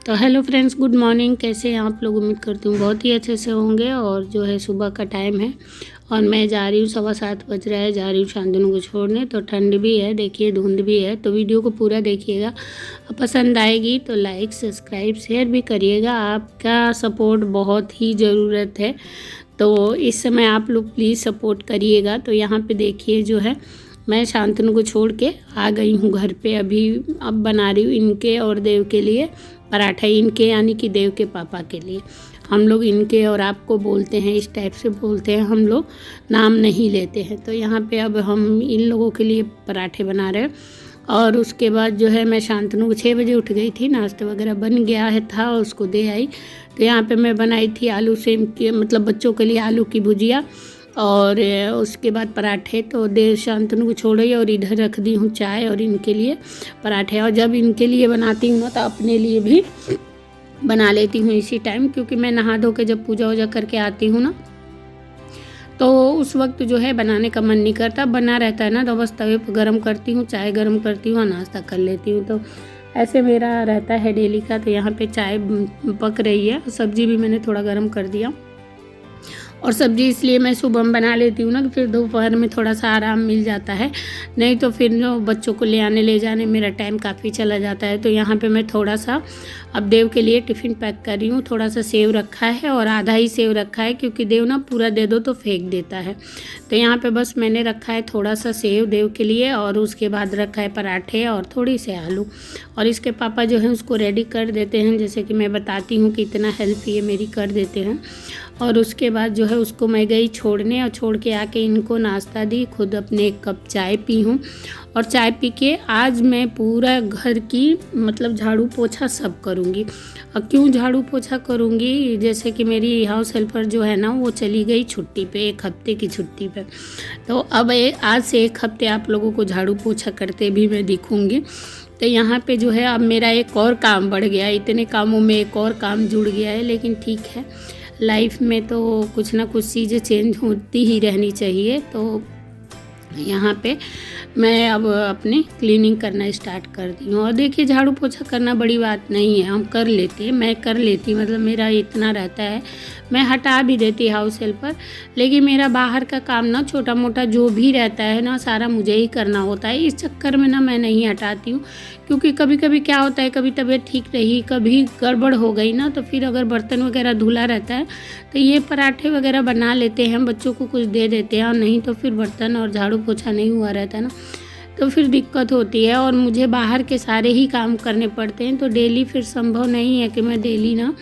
तो hello friends, good morning. कैसे हैं आप लोग? उम्मीद करती हूँ बहुत ही अच्छे से होंगे। और जो है सुबह का टाइम है और मैं जा रही हूँ, 7:15 बज रहा है, जा रही हूँ शांतनु को छोड़ने। तो ठंड भी है, देखिए धुंध भी है। तो वीडियो को पूरा देखिएगा, पसंद आएगी तो लाइक सब्सक्राइब शेयर भी करिएगा। आपका सपोर्ट बहुत ही ज़रूरत है, तो इस समय आप लोग प्लीज़ सपोर्ट करिएगा। तो यहाँ पे देखिए जो है मैं शांतनु को छोड़ के आ गई हूँ घर पे। अब बना रही हूँ इनके और देव के लिए पराठा। इनके यानी कि देव के पापा के लिए। हम लोग इनके और आपको बोलते हैं, इस टाइप से बोलते हैं, हम लोग नाम नहीं लेते हैं। तो यहाँ पे अब हम इन लोगों के लिए पराठे बना रहे हैं। और उसके बाद जो है मैं शांतनु को 6 बजे उठ गई थी, नाश्ता वगैरह बन गया है था, उसको दे आई। तो यहाँ पे मैं बनाई थी आलू सेम के, मतलब बच्चों के लिए आलू की भुजिया और उसके बाद पराठे। तो देर शांतनु को छोड़ी और इधर रख दी हूँ चाय और इनके लिए पराठे। और जब इनके लिए बनाती हूँ ना तो अपने लिए भी बना लेती हूँ इसी टाइम, क्योंकि मैं नहा धो के जब पूजा वूजा करके आती हूँ ना तो उस वक्त जो है बनाने का मन नहीं करता। बना रहता है ना तो बस तवे पर गर्म करती हूँ, चाय गर्म करती हूँ और नाश्ता कर लेती हूँ। तो ऐसे मेरा रहता है डेली का। तो यहाँ पे चाय पक रही है, सब्जी भी मैंने थोड़ा गर्म कर दिया। और सब्ज़ी इसलिए मैं सुबह में बना लेती हूँ ना कि फिर दोपहर में थोड़ा सा आराम मिल जाता है, नहीं तो फिर जो बच्चों को ले आने ले जाने मेरा टाइम काफ़ी चला जाता है। तो यहाँ पे मैं थोड़ा सा अब देव के लिए टिफ़िन पैक कर रही हूँ। थोड़ा सा सेव रखा है और आधा ही सेव रखा है, क्योंकि देव ना पूरा दे दो तो फेंक देता है। तो यहाँ पे बस मैंने रखा है थोड़ा सा सेव देव के लिए, और उसके बाद रखा है पराठे और थोड़ी से आलू। और इसके पापा जो है उसको रेडी कर देते हैं, जैसे कि मैं बताती हूँ कि इतना हेल्प ये मेरी कर देते हैं। और उसके बाद जो है उसको मैं गई छोड़ने, और छोड़ के आके इनको नाश्ता दी, खुद अपने 1 कप चाय पी हूँ। और चाय पी के आज मैं पूरा घर की मतलब झाड़ू पोछा सब करूँगी। और क्यों झाड़ू पोछा करूँगी, जैसे कि मेरी हाउस हेल्पर जो है ना वो चली गई छुट्टी पे, 1 हफ्ते की छुट्टी पे। तो अब आज से 1 हफ्ते आप लोगों को झाड़ू पोछा करते भी मैं दिखूँगी। तो यहाँ पे जो है अब मेरा एक और काम बढ़ गया, इतने कामों में एक और काम जुड़ गया है। लेकिन ठीक है, लाइफ में तो कुछ ना कुछ चीज़ें चेंज होती ही रहनी चाहिए। तो यहाँ पे मैं अब अपनी क्लीनिंग करना स्टार्ट कर दी हूँ। और देखिए झाड़ू पोछा करना बड़ी बात नहीं है, हम कर लेते हैं, मैं कर लेती, मतलब मेरा इतना रहता है, मैं हटा भी देती हाउस हेल्पर। लेकिन मेरा बाहर का काम ना छोटा मोटा जो भी रहता है ना सारा मुझे ही करना होता है। इस चक्कर में ना मैं नहीं हटाती हूँ, क्योंकि कभी कभी क्या होता है, कभी तबीयत ठीक रही, कभी गड़बड़ हो गई ना, तो फिर अगर बर्तन वगैरह धुला रहता है तो ये पराठे वगैरह बना लेते हैं, बच्चों को कुछ दे देते हैं। और नहीं तो फिर बर्तन और झाड़ू पोछा नहीं हुआ रहता है ना, तो फिर दिक्कत होती है। और मुझे बाहर के सारे ही काम करने पड़ते हैं, तो डेली फिर संभव नहीं है कि मैं डेली ना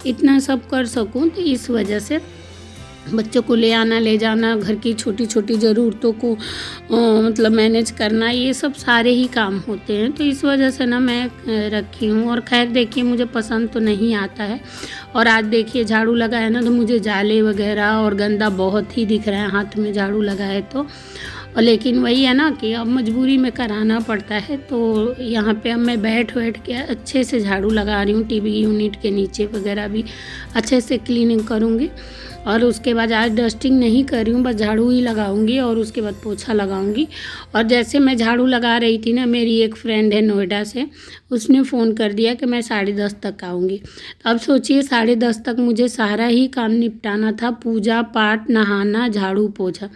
इतना सब कर सकूं। तो इस वजह से बच्चों को ले आना ले जाना, घर की छोटी छोटी ज़रूरतों को मतलब मैनेज करना, ये सब सारे ही काम होते हैं। तो इस वजह से ना मैं रखी हूँ। और खैर देखिए मुझे पसंद तो नहीं आता है। और आज देखिए झाड़ू लगाया ना तो मुझे जाले वगैरह और गंदा बहुत ही दिख रहा है हाथ में झाड़ू लगाए तो। और लेकिन वही है ना कि अब मजबूरी में कराना पड़ता है। तो यहाँ पे अब मैं बैठ के अच्छे से झाड़ू लगा रही हूँ। टीवी यूनिट के नीचे वगैरह भी अच्छे से क्लीनिंग करूँगी। और उसके बाद आज डस्टिंग नहीं कर रही हूँ, बस झाड़ू ही लगाऊंगी और उसके बाद पोछा लगाऊंगी। और जैसे मैं झाड़ू लगा रही थी ना, मेरी एक फ्रेंड है नोएडा से, उसने फ़ोन कर दिया कि मैं 10:30 तक आऊँगी। अब सोचिए 10:30 तक मुझे सारा ही काम निपटाना था, पूजा पाठ, नहाना, झाड़ू पोछा।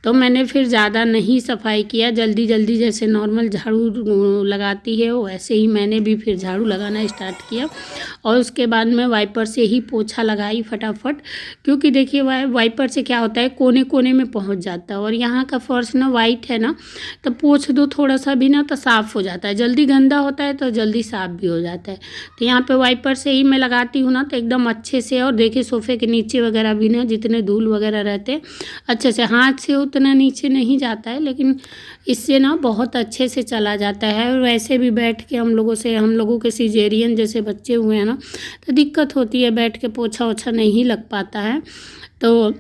तो मैंने फिर ज़्यादा नहीं सफाई किया, जल्दी जल्दी जैसे नॉर्मल झाड़ू लगाती है वैसे ही मैंने भी फिर झाड़ू लगाना स्टार्ट किया। और उसके बाद मैं वाइपर से ही पोछा लगाई फटाफट, क्योंकि देखिए वाइपर से क्या होता है कोने कोने में पहुंच जाता है। और यहाँ का फर्श ना वाइट है ना, तो पोछ दो थोड़ा सा भी ना तो साफ़ हो जाता है, जल्दी गंदा होता है तो जल्दी साफ़ भी हो जाता है। तो यहाँ पे वाइपर से ही मैं लगाती हूँ ना तो एकदम अच्छे से। और देखिए सोफ़े के नीचे वगैरह भी ना जितने धूल वगैरह रहते हैं अच्छे से, हाथ से उतना नीचे नहीं जाता है, लेकिन इससे ना बहुत अच्छे से चला जाता है। और वैसे भी बैठ के हम लोगों के सिजेरियन जैसे बच्चे हुए हैं ना तो दिक्कत होती है, बैठ के पोछा ओछा नहीं लग पाता है। तो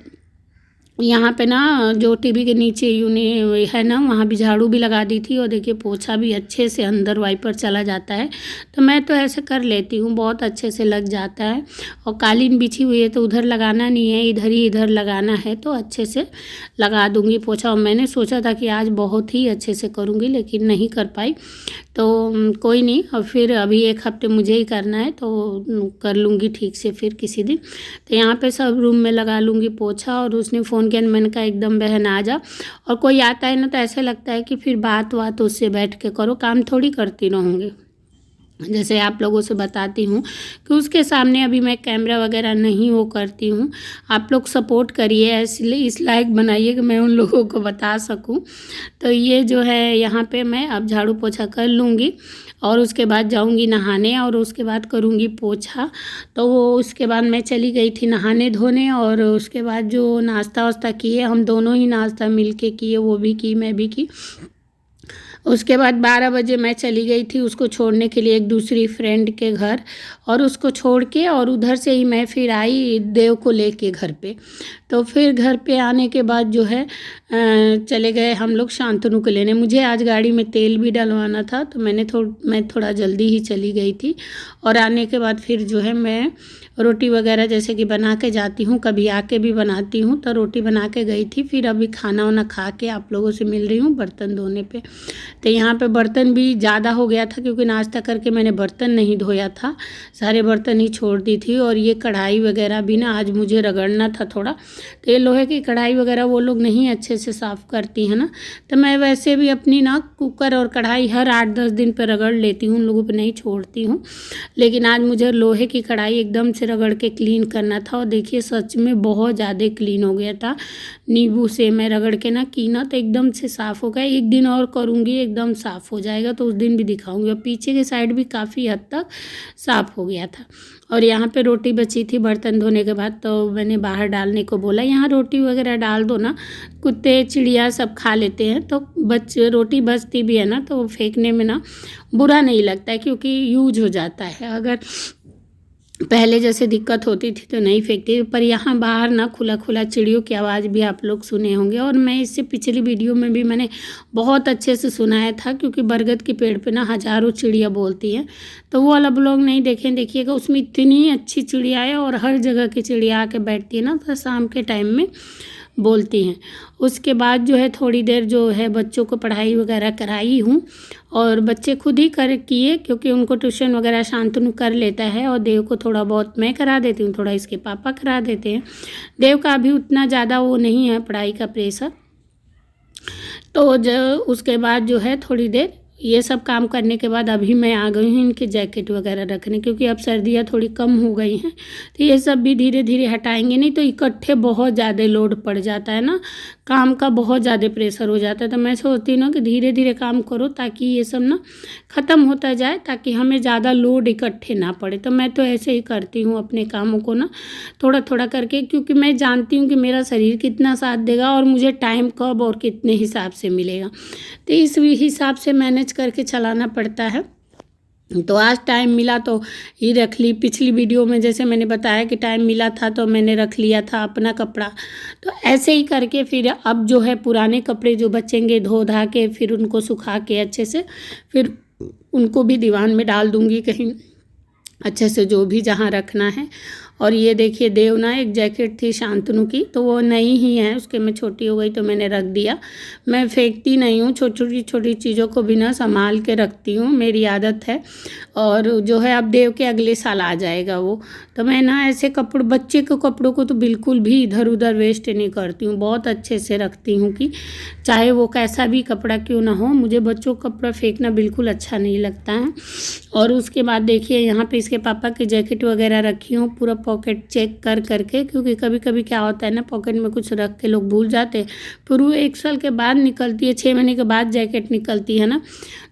यहाँ पे ना जो टीवी के नीचे यूनि है ना, वहाँ भी झाड़ू भी लगा दी थी और देखिए पोछा भी अच्छे से अंदर वाइपर चला जाता है। तो मैं तो ऐसे कर लेती हूँ, बहुत अच्छे से लग जाता है। और कालीन बिछी हुई है तो उधर लगाना नहीं है, इधर ही इधर लगाना है, तो अच्छे से लगा दूँगी पोछा। और मैंने सोचा था कि आज बहुत ही अच्छे से करूँगी, लेकिन नहीं कर पाई। तो कोई नहीं, और फिर अभी 1 हफ्ते मुझे ही करना है, तो कर लूँगी ठीक से फिर किसी दिन। तो यहाँ पे सब रूम में लगा लूँगी पोछा। और उसने फ़ोन किया, मैंने कहा एकदम बहन आ जा। और कोई आता है ना तो ऐसा लगता है कि फिर बात उससे बैठ के करो, काम थोड़ी करती रहूँगी। जैसे आप लोगों से बताती हूँ कि उसके सामने अभी मैं कैमरा वगैरह नहीं वो करती हूँ। आप लोग सपोर्ट करिए, इसलिए इस लायक बनाइए कि मैं उन लोगों को बता सकूँ। तो ये जो है यहाँ पे मैं अब झाड़ू पोछा कर लूँगी और उसके बाद जाऊँगी नहाने और उसके बाद करूँगी पोछा। तो वो उसके बाद मैं चली गई थी नहाने धोने, और उसके बाद जो नाश्ता वास्ता किए, हम दोनों ही नाश्ता मिल के किए, वो भी की मैं भी की। उसके बाद 12 बजे मैं चली गई थी उसको छोड़ने के लिए एक दूसरी फ्रेंड के घर, और उसको छोड़ के और उधर से ही मैं फिर आई देव को लेके घर पे। तो फिर घर पे आने के बाद जो है चले गए हम लोग शांतनु को लेने। मुझे आज गाड़ी में तेल भी डलवाना था, तो मैं थोड़ा जल्दी ही चली गई थी। और आने के बाद फिर जो है मैं रोटी वगैरह जैसे कि बना के जाती हूँ, कभी आके भी बनाती हूँ, तो रोटी बना के गई थी। फिर अभी खाना वाना खा के आप लोगों से मिल रही हूँ बर्तन धोने पे। तो यहाँ पे बर्तन भी ज़्यादा हो गया था, क्योंकि नाश्ता करके मैंने बर्तन नहीं धोया था, सारे बर्तन ही छोड़ दी थी। और ये कढ़ाई वगैरह भी ना आज मुझे रगड़ना था थोड़ा। तो ये लोहे की कढ़ाई वगैरह वो लोग नहीं अच्छे से साफ़ करती हैं ना, तो मैं वैसे भी अपनी ना कुकर और कढ़ाई हर 8-10 दिन पर रगड़ लेती हूँ, उन लोगों पर नहीं छोड़ती हूँ। लेकिन आज मुझे लोहे की कढ़ाई एकदम से रगड़ के क्लीन करना था। और देखिए सच में बहुत ज़्यादा क्लीन हो गया था, नींबू से मैं रगड़ के ना की ना तो एकदम से साफ़ हो गया। एक दिन और करूँगी एकदम साफ़ हो जाएगा, तो उस दिन भी दिखाऊंगी। और पीछे के साइड भी काफ़ी हद तक साफ़ हो गया था। और यहाँ पे रोटी बची थी बर्तन धोने के बाद, तो मैंने बाहर डालने को बोला। यहाँ रोटी वगैरह डाल दो ना, कुत्ते चिड़िया सब खा लेते हैं, तो रोटी बचती भी है ना तो फेंकने में ना बुरा नहीं लगता है, क्योंकि यूज हो जाता है। अगर पहले जैसे दिक्कत होती थी तो नहीं फेंकती, पर यहाँ बाहर ना खुला खुला चिड़ियों की आवाज़ भी आप लोग सुने होंगे। और मैं इससे पिछली वीडियो में भी मैंने बहुत अच्छे से सुनाया था, क्योंकि बरगद के पेड़ पे ना हज़ारों चिड़िया बोलती हैं, तो वो वाला ब्लॉग नहीं देखिएगा, उसमें इतनी अच्छी चिड़िया है और हर जगह की चिड़िया आके बैठती है ना, तो शाम के टाइम में बोलती हैं। उसके बाद जो है थोड़ी देर जो है बच्चों को पढ़ाई वगैरह कराई हूँ, और बच्चे खुद ही किए, क्योंकि उनको ट्यूशन वगैरह शांतनु कर लेता है। और देव को थोड़ा बहुत मैं करा देती हूँ, थोड़ा इसके पापा करा देते हैं। देव का अभी उतना ज़्यादा वो नहीं है पढ़ाई का प्रेशर। तो उसके बाद जो है थोड़ी देर ये सब काम करने के बाद अभी मैं आ गई हूँ इनके जैकेट वगैरह रखने, क्योंकि अब सर्दियाँ थोड़ी कम हो गई हैं, तो ये सब भी धीरे धीरे हटाएंगे, नहीं तो इकट्ठे बहुत ज़्यादा लोड पड़ जाता है ना, काम का बहुत ज़्यादा प्रेशर हो जाता है। तो मैं सोचती हूँ ना कि धीरे धीरे काम करो, ताकि ये सब ना ख़त्म होता जाए, ताकि हमें ज़्यादा लोड इकट्ठे ना पड़े। तो मैं तो ऐसे ही करती हूँ अपने कामों को ना थोड़ा थोड़ा करके, क्योंकि मैं जानती हूँ कि मेरा शरीर कितना साथ देगा और मुझे टाइम कब और कितने हिसाब से मिलेगा, तो इस हिसाब से मैनेज करके चलाना पड़ता है। तो आज टाइम मिला तो ही रख ली। पिछली वीडियो में जैसे मैंने बताया कि टाइम मिला था तो मैंने रख लिया था अपना कपड़ा, तो ऐसे ही करके फिर अब जो है पुराने कपड़े जो बचेंगे धो धा के फिर उनको सुखा के अच्छे से फिर उनको भी दीवान में डाल दूँगी कहीं अच्छे से, जो भी जहाँ रखना है। और ये देखिए देव ना एक जैकेट थी शांतनु की, तो वो नई ही है, उसके में छोटी हो गई तो मैंने रख दिया। मैं फेंकती नहीं हूँ, छोटी छोटी चीज़ों को भी ना संभाल के रखती हूँ, मेरी आदत है। और जो है अब देव के अगले साल आ जाएगा वो, तो मैं ना ऐसे बच्चे के कपड़ों को तो बिल्कुल भी इधर उधर वेस्ट नहीं करती हूँ, बहुत अच्छे से रखती हूँ कि चाहे वो कैसा भी कपड़ा क्यों ना हो, मुझे बच्चों का कपड़ा फेंकना बिल्कुल अच्छा नहीं लगता है। और उसके बाद देखिए यहाँ पे इसके पापा की जैकेट वगैरह रखी हूँ, पूरा पॉकेट चेक करके, क्योंकि कभी कभी क्या होता है ना पॉकेट में कुछ रख के लोग भूल जाते हैं, फिर वो 1 साल के बाद निकलती है, 6 महीने के बाद जैकेट निकलती है ना,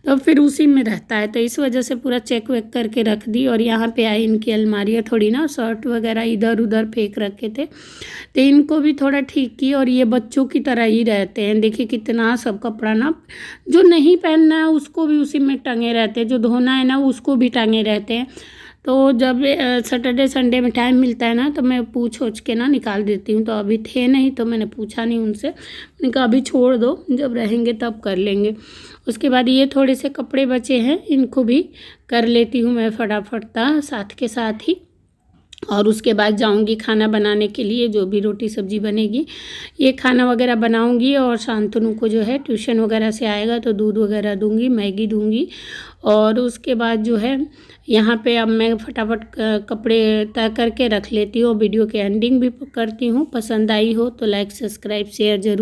तो फिर उसी में रहता है, तो इस वजह से पूरा चेक वेक करके रख दी। और यहाँ पे आई इनकी अलमारियाँ थोड़ी ना शर्ट वगैरह इधर उधर फेंक रखे थे, तो इनको भी थोड़ा ठीक की। और ये बच्चों की तरह ही रहते हैं, देखिए कितना सब कपड़ा ना जो नहीं पहनना है उसको भी उसी में टंगे रहते हैं, जो धोना है ना उसको भी टंगे रहते हैं। तो जब सैटरडे संडे में टाइम मिलता है ना तो मैं पूछ ओछ के ना निकाल देती हूँ। तो अभी थे नहीं तो मैंने पूछा नहीं उनसे, मैंने कहा अभी छोड़ दो, जब रहेंगे तब कर लेंगे। उसके बाद ये थोड़े से कपड़े बचे हैं, इनको भी कर लेती हूँ मैं फटाफट साथ के साथ ही। और उसके बाद जाऊंगी खाना बनाने के लिए, जो भी रोटी सब्जी बनेगी ये खाना वगैरह बनाऊंगी। और शांतनु को जो है ट्यूशन वगैरह से आएगा तो दूध वगैरह दूंगी, मैगी दूंगी। और उसके बाद जो है यहाँ पे अब मैं फटाफट कपड़े तय करके रख लेती हूँ। वीडियो के एंडिंग भी करती हूँ। पसंद आई हो तो लाइक सब्सक्राइब शेयर ज़रूर।